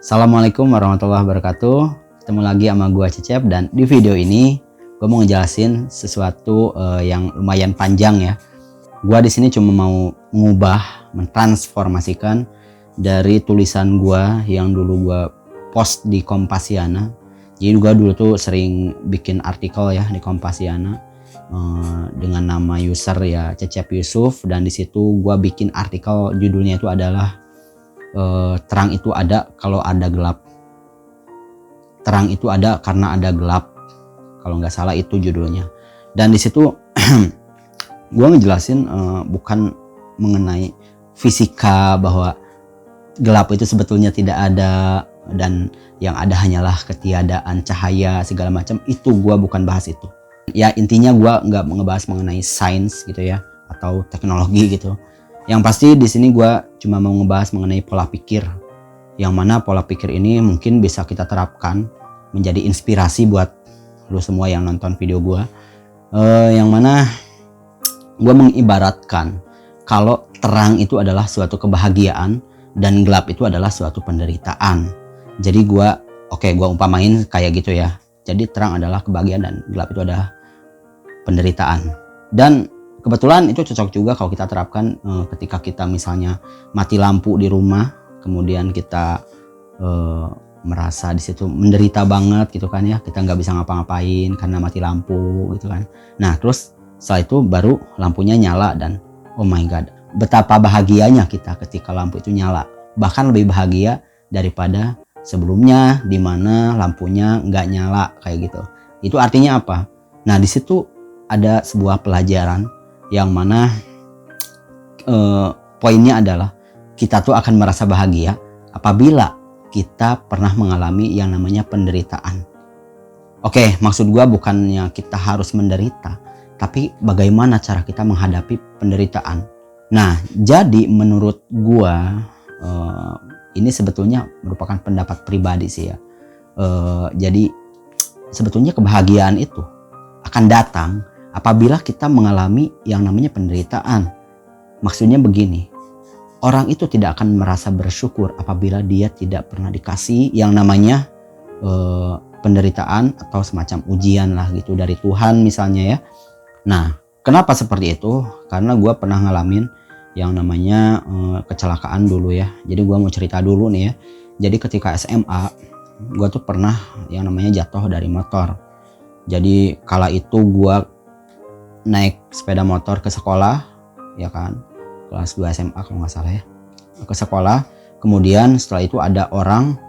Assalamualaikum warahmatullahi wabarakatuh. Ketemu lagi sama gua Cecep, dan di video ini gua mau ngejelasin sesuatu yang lumayan panjang ya. Gua di sini cuma mau mengubah, mentransformasikan dari tulisan gua yang dulu gua post di Kompasiana. Jadi gua dulu tuh sering bikin artikel ya di Kompasiana dengan nama user ya Cecep Yusuf, dan di situ gua bikin artikel judulnya itu adalah terang itu ada kalau ada gelap. Terang itu ada karena ada gelap, kalau nggak salah itu judulnya. Dan di situ gue ngejelasin bukan mengenai fisika bahwa gelap itu sebetulnya tidak ada dan yang ada hanyalah ketiadaan cahaya segala macam. Itu gue bukan bahas itu. Ya intinya gue nggak ngebahas mengenai sains gitu ya atau teknologi gitu. Yang pasti di sini gue cuma mau ngebahas mengenai pola pikir, yang mana pola pikir ini mungkin bisa kita terapkan menjadi inspirasi buat lu semua yang nonton video gue. Yang mana gue mengibaratkan kalau terang itu adalah suatu kebahagiaan dan gelap itu adalah suatu penderitaan. Jadi gue umpamain kayak gitu ya. Jadi terang adalah kebahagiaan dan gelap itu adalah penderitaan. Dan kebetulan itu cocok juga kalau kita terapkan ketika kita misalnya mati lampu di rumah, kemudian kita merasa di situ menderita banget gitu kan ya, kita nggak bisa ngapa-ngapain karena mati lampu gitu kan. Nah terus setelah itu baru lampunya nyala dan oh my god, betapa bahagianya kita ketika lampu itu nyala, bahkan lebih bahagia daripada sebelumnya di mana lampunya nggak nyala kayak gitu. Itu artinya apa? Nah di situ ada sebuah pelajaran yang mana poinnya adalah kita tuh akan merasa bahagia apabila kita pernah mengalami yang namanya penderitaan. Oke, maksud gua bukannya kita harus menderita, tapi bagaimana cara kita menghadapi penderitaan. Nah, jadi menurut gua ini sebetulnya merupakan pendapat pribadi sih ya. Jadi sebetulnya kebahagiaan itu akan datang apabila kita mengalami yang namanya penderitaan. Maksudnya begini, orang itu tidak akan merasa bersyukur apabila dia tidak pernah dikasih yang namanya penderitaan atau semacam ujian lah gitu dari Tuhan misalnya ya. Nah, kenapa seperti itu? Karena gue pernah ngalamin yang namanya kecelakaan dulu ya. Jadi gue mau cerita dulu nih ya. Jadi ketika SMA, gue tuh pernah yang namanya jatuh dari motor. Jadi kala itu gue naik sepeda motor ke sekolah ya kan, kelas 2 SMA kalau nggak salah ya, ke sekolah. Kemudian setelah itu ada orang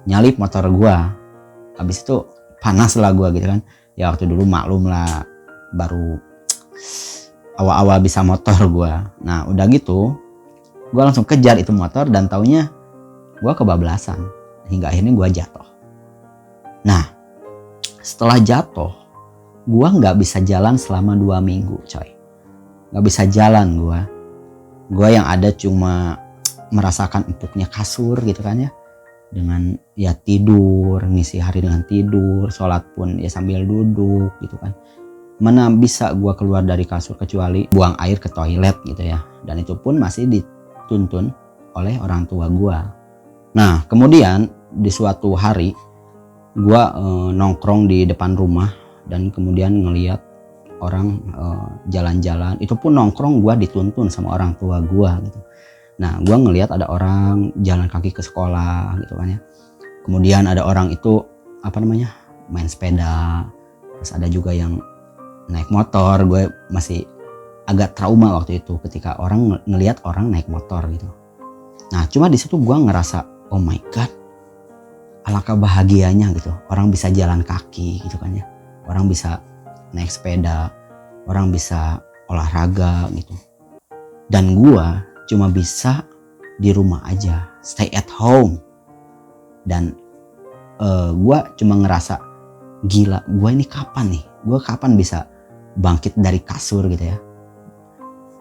nyalip motor gua. Habis itu panas lah gua gitu kan ya, waktu dulu maklum lah baru awal-awal bisa motor gua. Nah udah gitu gua langsung kejar itu motor dan taunya gua kebablasan hingga akhirnya gua jatuh. Nah setelah jatuh gua nggak bisa jalan selama 2 minggu coy. Nggak bisa jalan gua yang ada cuma merasakan empuknya kasur gitu kan ya, dengan ya tidur, ngisi hari dengan tidur, sholat pun ya sambil duduk gitu kan. Mana bisa gua keluar dari kasur kecuali buang air ke toilet gitu ya, dan itu pun masih dituntun oleh orang tua gua. Nah kemudian di suatu hari gua nongkrong di depan rumah dan kemudian ngelihat orang jalan-jalan. Itu pun nongkrong gue dituntun sama orang tua gue gitu. Nah gue ngelihat ada orang jalan kaki ke sekolah gitu kan ya. Kemudian ada orang itu main sepeda. Terus ada juga yang naik motor. Gue masih agak trauma waktu itu ketika orang ngelihat orang naik motor gitu. Nah cuma di situ gue ngerasa oh my god, alangkah bahagianya gitu. Orang bisa jalan kaki gitu kan ya. Orang bisa naik sepeda, orang bisa olahraga gitu. Dan gua cuma bisa di rumah aja, stay at home. Dan gua cuma ngerasa gila, gua ini kapan nih? Gua kapan bisa bangkit dari kasur gitu ya?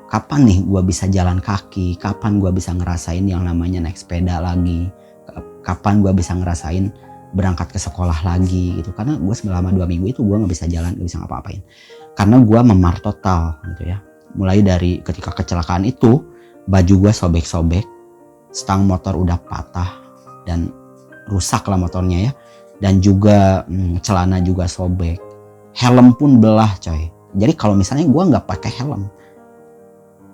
Kapan nih gua bisa jalan kaki? Kapan gua bisa ngerasain yang namanya naik sepeda lagi? Kapan gua bisa ngerasain berangkat ke sekolah lagi gitu? Karena gue selama 2 minggu itu gue nggak bisa jalan, nggak bisa ngapa-ngapain karena gue memar total gitu ya. Mulai dari ketika kecelakaan itu baju gue sobek-sobek, stang motor udah patah, dan rusak lah motornya ya. Dan juga celana juga sobek. Helm pun belah coy. Jadi kalau misalnya gue nggak pakai helm,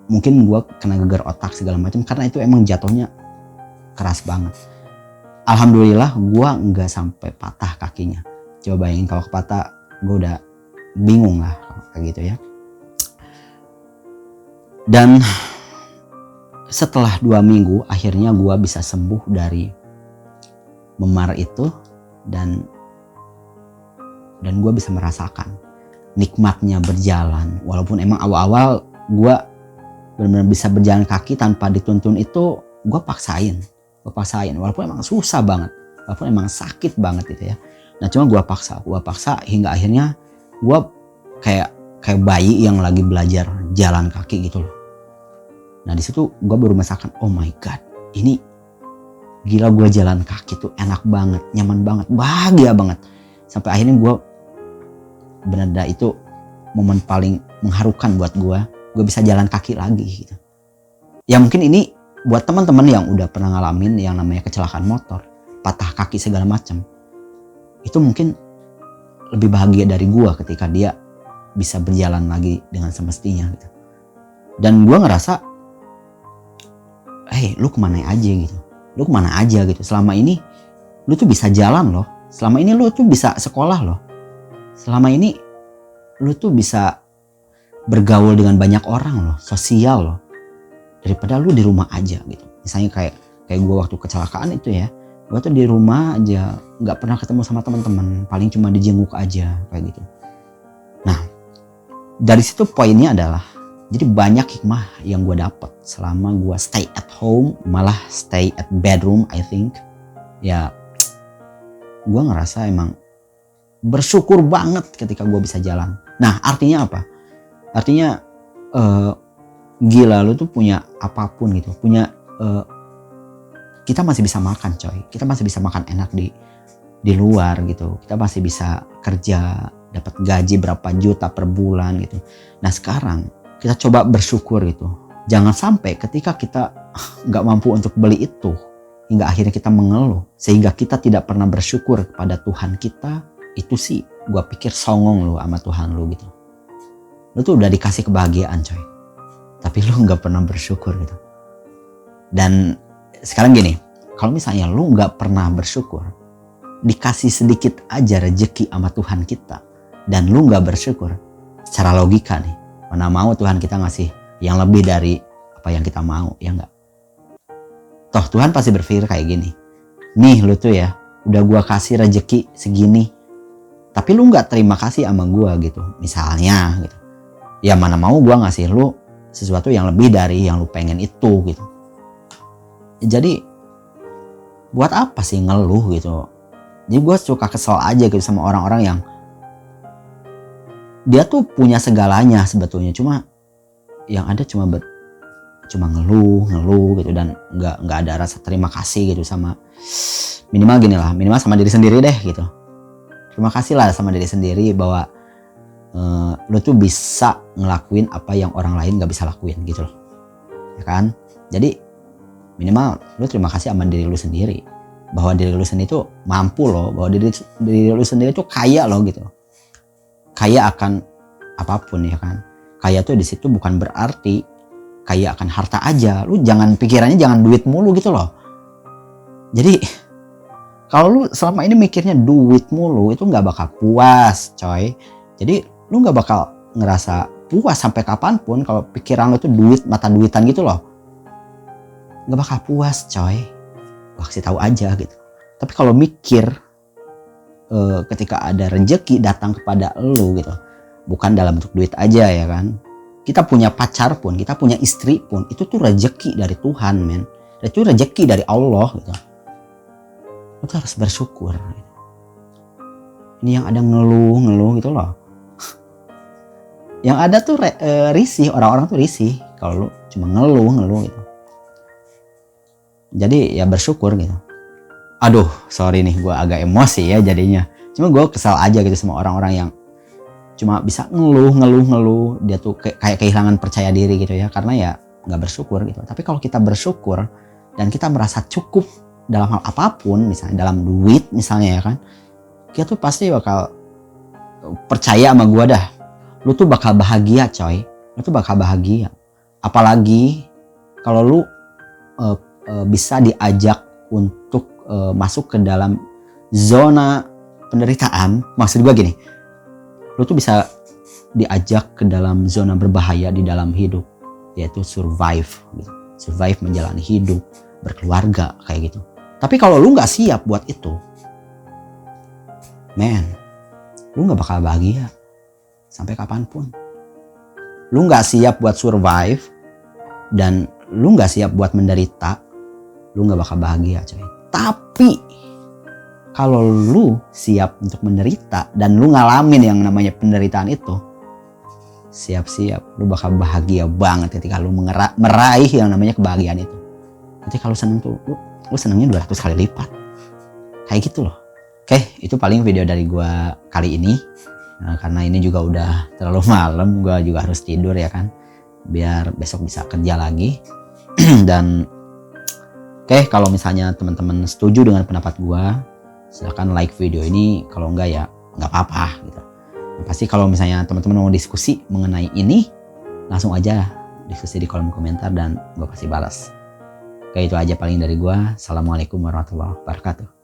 mungkin gue kena gegar otak segala macam, karena itu emang jatuhnya keras banget. Alhamdulillah gue nggak sampai patah kakinya. Coba bayangin kalau patah, gue udah bingung lah kayak gitu ya. Dan setelah 2 minggu akhirnya gue bisa sembuh dari memar itu, dan gue bisa merasakan nikmatnya berjalan. Walaupun emang awal-awal gue benar-benar bisa berjalan kaki tanpa dituntun, itu gue paksain walaupun emang susah banget, walaupun emang sakit banget gitu ya. Nah cuma gue paksa hingga akhirnya gue kayak bayi yang lagi belajar jalan kaki gitu loh. Nah di situ gue baru merasakan, oh my god, ini gila, gue jalan kaki tuh enak banget, nyaman banget, bahagia banget. Sampai akhirnya gue benar-benar itu momen paling mengharukan buat gue bisa jalan kaki lagi gitu. Ya mungkin ini buat teman-teman yang udah pernah ngalamin yang namanya kecelakaan motor, patah kaki segala macam, itu mungkin lebih bahagia dari gue ketika dia bisa berjalan lagi dengan semestinya gitu. Dan gue ngerasa, lu kemana aja gitu, selama ini lu tuh bisa jalan loh, selama ini lu tuh bisa sekolah loh, selama ini lu tuh bisa bergaul dengan banyak orang loh, sosial loh, daripada lu di rumah aja gitu. Misalnya kayak gue waktu kecelakaan itu ya, gue tuh di rumah aja, nggak pernah ketemu sama teman-teman, paling cuma dijenguk aja kayak gitu. Nah dari situ poinnya adalah, jadi banyak hikmah yang gue dapet selama gue stay at home, malah stay at bedroom I think. Ya gue ngerasa emang bersyukur banget ketika gue bisa jalan. Nah artinya apa? Artinya gila, lu tuh punya apapun gitu, kita masih bisa makan coy, kita masih bisa makan enak di luar gitu, kita masih bisa kerja dapat gaji berapa juta per bulan gitu. Nah sekarang kita coba bersyukur gitu. Jangan sampai ketika kita nggak mampu untuk beli itu, hingga akhirnya kita mengeluh, sehingga kita tidak pernah bersyukur kepada Tuhan kita. Itu sih gue pikir songong lu sama Tuhan lu gitu. Lu tuh udah dikasih kebahagiaan coy, tapi lu nggak pernah bersyukur gitu. Dan sekarang gini, kalau misalnya lu nggak pernah bersyukur, dikasih sedikit aja rezeki sama Tuhan kita, dan lu nggak bersyukur, secara logika nih, mana mau Tuhan kita ngasih yang lebih dari apa yang kita mau, ya nggak? Toh Tuhan pasti berpikir kayak gini, nih lu tuh ya, udah gua kasih rezeki segini, tapi lu nggak terima kasih sama gua gitu, misalnya gitu. Ya mana mau gua ngasih lu sesuatu yang lebih dari yang lu pengen itu gitu. Jadi buat apa sih ngeluh gitu? Jadi gue suka kesel aja gitu sama orang-orang yang dia tuh punya segalanya sebetulnya, cuma yang ada cuma ngeluh gitu, dan nggak ada rasa terima kasih gitu sama, minimal gini lah, minimal sama diri sendiri deh gitu. Terima kasih lah sama diri sendiri bahwa lo tuh bisa ngelakuin apa yang orang lain nggak bisa lakuin gitu loh, ya kan? Jadi minimal lo terima kasih sama diri lo sendiri, bahwa diri lu sendiri itu mampu loh, bahwa diri lu sendiri itu kaya loh gitu, kaya akan apapun ya kan. Kaya tuh di situ bukan berarti kaya akan harta aja, lu jangan pikirannya jangan duit mulu gitu loh. Jadi kalau lu selama ini mikirnya duit mulu, itu nggak bakal puas coy. Jadi lu nggak bakal ngerasa puas sampai kapanpun kalau pikiran lu tuh duit, mata duitan gitu loh, nggak bakal puas coy. Gua kasih tahu aja gitu. Tapi kalau mikir ketika ada rezeki datang kepada lu gitu, bukan dalam bentuk duit aja ya kan. Kita punya pacar pun, kita punya istri pun, itu tuh rezeki dari Tuhan men. Itu rezeki dari Allah gitu. Lu tuh harus bersyukur gitu. Ini yang ada ngeluh gitu loh. Yang ada tuh risih, orang-orang tuh risih kalau lu cuma ngeluh gitu. Jadi ya bersyukur gitu. Aduh sorry nih, gue agak emosi ya jadinya. Cuma gue kesal aja gitu sama orang-orang yang cuma bisa ngeluh. Dia tuh kayak kehilangan percaya diri gitu ya, karena ya gak bersyukur gitu. Tapi kalau kita bersyukur dan kita merasa cukup dalam hal apapun, misalnya dalam duit misalnya ya kan, kita tuh pasti bakal percaya sama gua dah, lu tuh bakal bahagia coy, lu tuh bakal bahagia. Apalagi kalau lu bisa diajak untuk masuk ke dalam zona penderitaan. Maksud gua gini, lu tuh bisa diajak ke dalam zona berbahaya di dalam hidup, yaitu survive gitu. Survive menjalani hidup, berkeluarga kayak gitu. Tapi kalau lu nggak siap buat itu, man, lu nggak bakal bahagia sampai kapanpun. Lu nggak siap buat survive dan lu nggak siap buat menderita, lu nggak bakal bahagia coy. Tapi kalau lu siap untuk menderita dan lu ngalamin yang namanya penderitaan itu, siap-siap lu bakal bahagia banget ketika lu meraih yang namanya kebahagiaan itu. Nanti kalau seneng tuh lu senengnya 200 kali lipat. Kayak gitu loh. Oke, itu paling video dari gua kali ini. Nah, karena ini juga udah terlalu malam, gua juga harus tidur ya kan. Biar besok bisa kerja lagi. Dan oke, kalau misalnya teman-teman setuju dengan pendapat gua, silahkan like video ini. Kalau enggak ya nggak apa-apa gitu. Yang pasti kalau misalnya teman-teman mau diskusi mengenai ini, langsung aja diskusi di kolom komentar dan gua pasti balas. Oke, itu aja paling dari gua. Assalamualaikum warahmatullahi wabarakatuh.